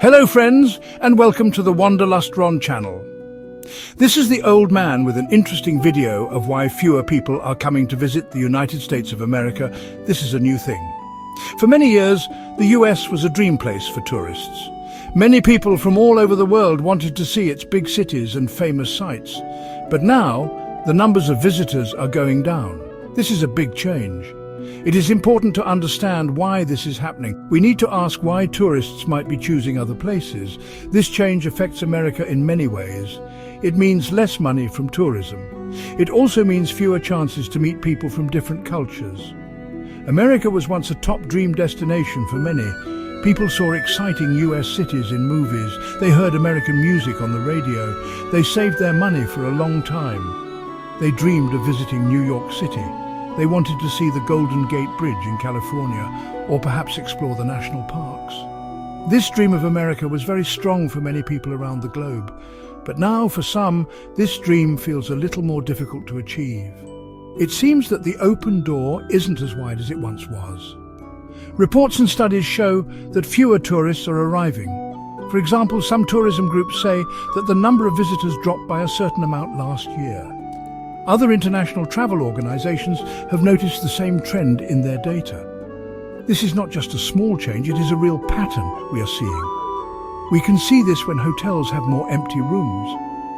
Hello friends, and welcome to the Wanderlust Ron channel. This is the old man with an interesting video of why fewer people are coming to visit the United States of America. This is a new thing. For many years, the US was a dream place for tourists. Many people from all over the world wanted to see its big cities and famous sites. But now, the numbers of visitors are going down. This is a big change. It is important to understand why this is happening. We need to ask why tourists might be choosing other places. This change affects America in many ways. It means less money from tourism. It also means fewer chances to meet people from different cultures. America was once a top dream destination for many. People saw exciting US cities in movies. They heard American music on the radio. They saved their money for a long time. They dreamed of visiting New York City. They wanted to see the Golden Gate Bridge in California, or perhaps explore the national parks. This dream of America was very strong for many people around the globe. But now, for some, this dream feels a little more difficult to achieve. It seems that the open door isn't as wide as it once was. Reports and studies show that fewer tourists are arriving. For example, some tourism groups say that the number of visitors dropped by a certain amount last year. Other international travel organizations have noticed the same trend in their data. This is not just a small change, it is a real pattern we are seeing. We can see this when hotels have more empty rooms.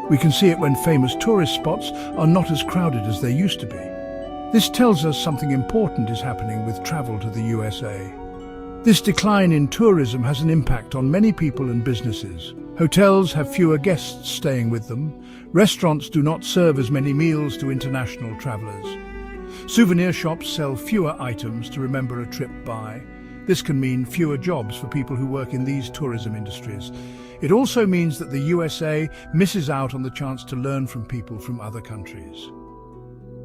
We can see it when famous tourist spots are not as crowded as they used to be. This tells us something important is happening with travel to the USA. This decline in tourism has an impact on many people and businesses. Hotels have fewer guests staying with them. Restaurants do not serve as many meals to international travelers. Souvenir shops sell fewer items to remember a trip by. This can mean fewer jobs for people who work in these tourism industries. It also means that the USA misses out on the chance to learn from people from other countries.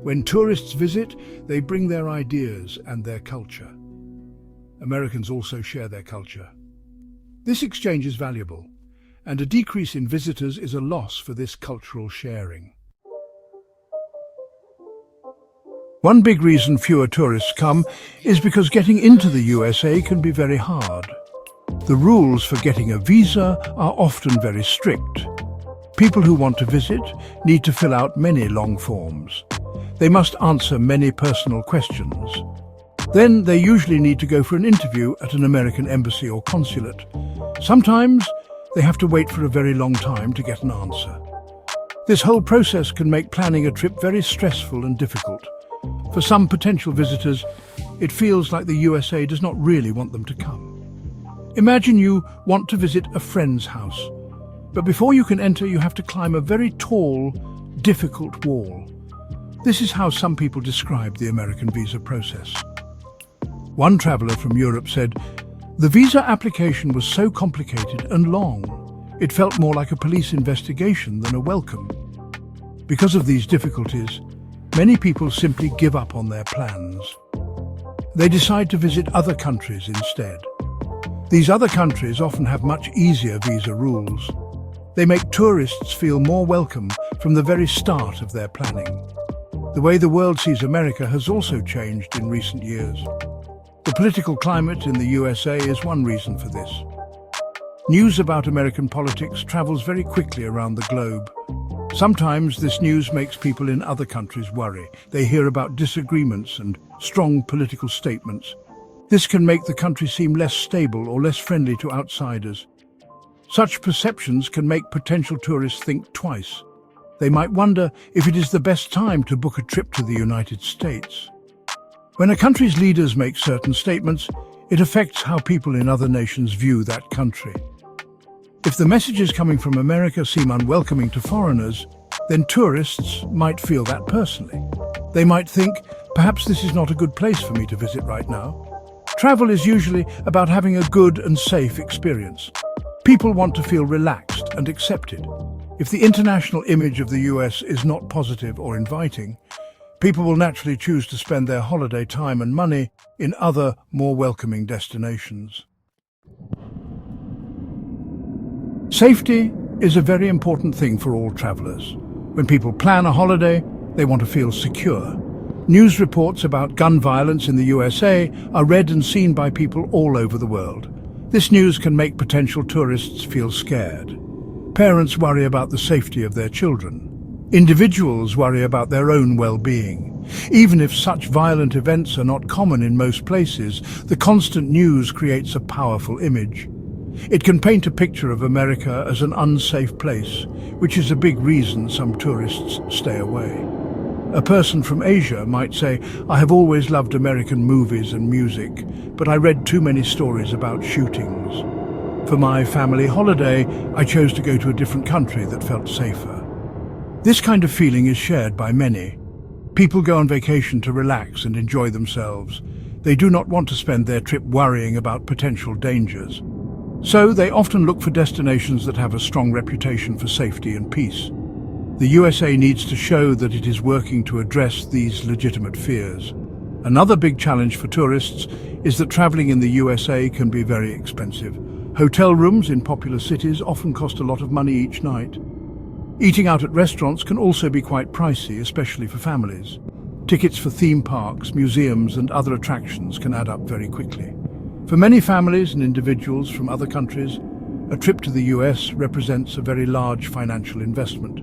When tourists visit, they bring their ideas and their culture. Americans also share their culture. This exchange is valuable, and a decrease in visitors is a loss for this cultural sharing. One big reason fewer tourists come is because getting into the USA can be very hard. The rules for getting a visa are often very strict. People who want to visit need to fill out many long forms. They must answer many personal questions. Then they usually need to go for an interview at an American embassy or consulate. Sometimes they have to wait for a very long time to get an answer. This whole process can make planning a trip very stressful and difficult. For some potential visitors, it feels like the USA does not really want them to come. Imagine you want to visit a friend's house, but before you can enter, you have to climb a very tall, difficult wall. This is how some people describe the American visa process. One traveler from Europe said, "The visa application was so complicated and long. It felt more like a police investigation than a welcome." Because of these difficulties, many people simply give up on their plans. They decide to visit other countries instead. These other countries often have much easier visa rules. They make tourists feel more welcome from the very start of their planning. The way the world sees America has also changed in recent years. The political climate in the USA is one reason for this. News about American politics travels very quickly around the globe. Sometimes this news makes people in other countries worry. They hear about disagreements and strong political statements. This can make the country seem less stable or less friendly to outsiders. Such perceptions can make potential tourists think twice. They might wonder if it is the best time to book a trip to the United States. When a country's leaders make certain statements, it affects how people in other nations view that country. If the messages coming from America seem unwelcoming to foreigners, then tourists might feel that personally. They might think, perhaps this is not a good place for me to visit right now. Travel is usually about having a good and safe experience. People want to feel relaxed and accepted. If the international image of the US is not positive or inviting, people will naturally choose to spend their holiday time and money in other, more welcoming destinations. Safety is a very important thing for all travelers. When people plan a holiday, they want to feel secure. News reports about gun violence in the USA are read and seen by people all over the world. This news can make potential tourists feel scared. Parents worry about the safety of their children. Individuals worry about their own well-being. Even if such violent events are not common in most places, the constant news creates a powerful image. It can paint a picture of America as an unsafe place, which is a big reason some tourists stay away. A person from Asia might say, "I have always loved American movies and music, but I read too many stories about shootings. For my family holiday, I chose to go to a different country that felt safer." This kind of feeling is shared by many. People go on vacation to relax and enjoy themselves. They do not want to spend their trip worrying about potential dangers. So they often look for destinations that have a strong reputation for safety and peace. The USA needs to show that it is working to address these legitimate fears. Another big challenge for tourists is that traveling in the USA can be very expensive. Hotel rooms in popular cities often cost a lot of money each night. Eating out at restaurants can also be quite pricey, especially for families. Tickets for theme parks, museums, and other attractions can add up very quickly. For many families and individuals from other countries, a trip to the US represents a very large financial investment.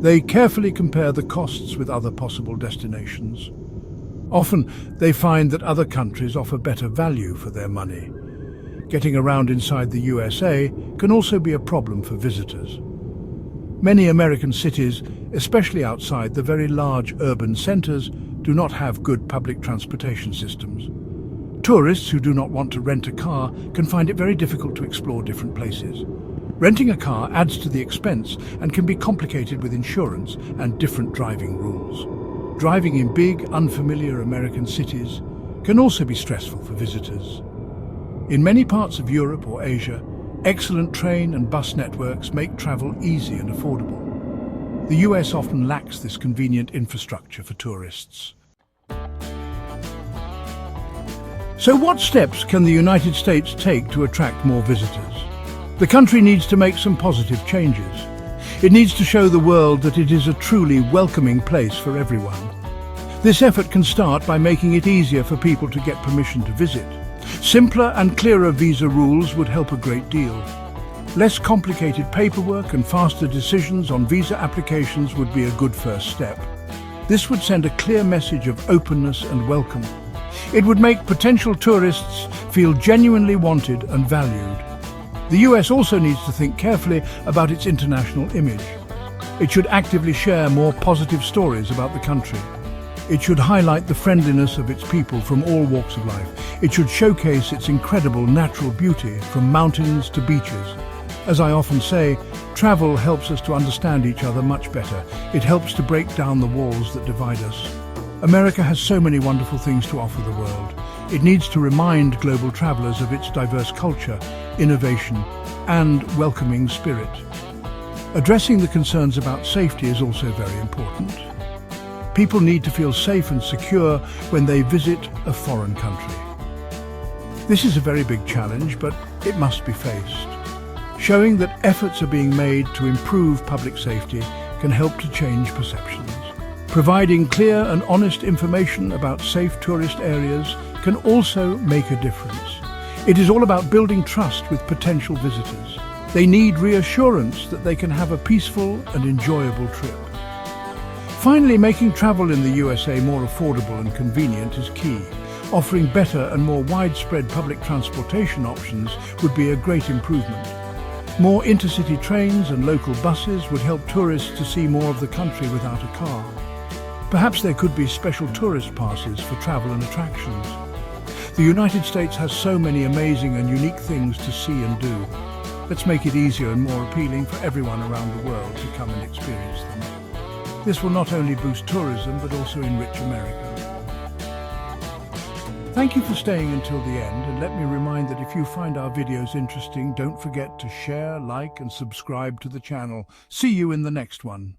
They carefully compare the costs with other possible destinations. Often, they find that other countries offer better value for their money. Getting around inside the USA can also be a problem for visitors. Many American cities, especially outside the very large urban centers, do not have good public transportation systems. Tourists who do not want to rent a car can find it very difficult to explore different places. Renting a car adds to the expense and can be complicated with insurance and different driving rules. Driving in big, unfamiliar American cities can also be stressful for visitors. In many parts of Europe or Asia, excellent train and bus networks make travel easy and affordable. The US often lacks this convenient infrastructure for tourists. So what steps can the United States take to attract more visitors? The country needs to make some positive changes. It needs to show the world that it is a truly welcoming place for everyone. This effort can start by making it easier for people to get permission to visit. Simpler and clearer visa rules would help a great deal. Less complicated paperwork and faster decisions on visa applications would be a good first step. This would send a clear message of openness and welcome. It would make potential tourists feel genuinely wanted and valued. The US also needs to think carefully about its international image. It should actively share more positive stories about the country. It should highlight the friendliness of its people from all walks of life. It should showcase its incredible natural beauty from mountains to beaches. As I often say, travel helps us to understand each other much better. It helps to break down the walls that divide us. America has so many wonderful things to offer the world. It needs to remind global travelers of its diverse culture, innovation, and welcoming spirit. Addressing the concerns about safety is also very important. People need to feel safe and secure when they visit a foreign country. This is a very big challenge, but it must be faced. Showing that efforts are being made to improve public safety can help to change perceptions. Providing clear and honest information about safe tourist areas can also make a difference. It is all about building trust with potential visitors. They need reassurance that they can have a peaceful and enjoyable trip. Finally, making travel in the USA more affordable and convenient is key. Offering better and more widespread public transportation options would be a great improvement. More intercity trains and local buses would help tourists to see more of the country without a car. Perhaps there could be special tourist passes for travel and attractions. The United States has so many amazing and unique things to see and do. Let's make it easier and more appealing for everyone around the world to come and experience them. This will not only boost tourism, but also enrich America. Thank you for staying until the end, and let me remind that if you find our videos interesting, don't forget to share, like, and subscribe to the channel. See you in the next one.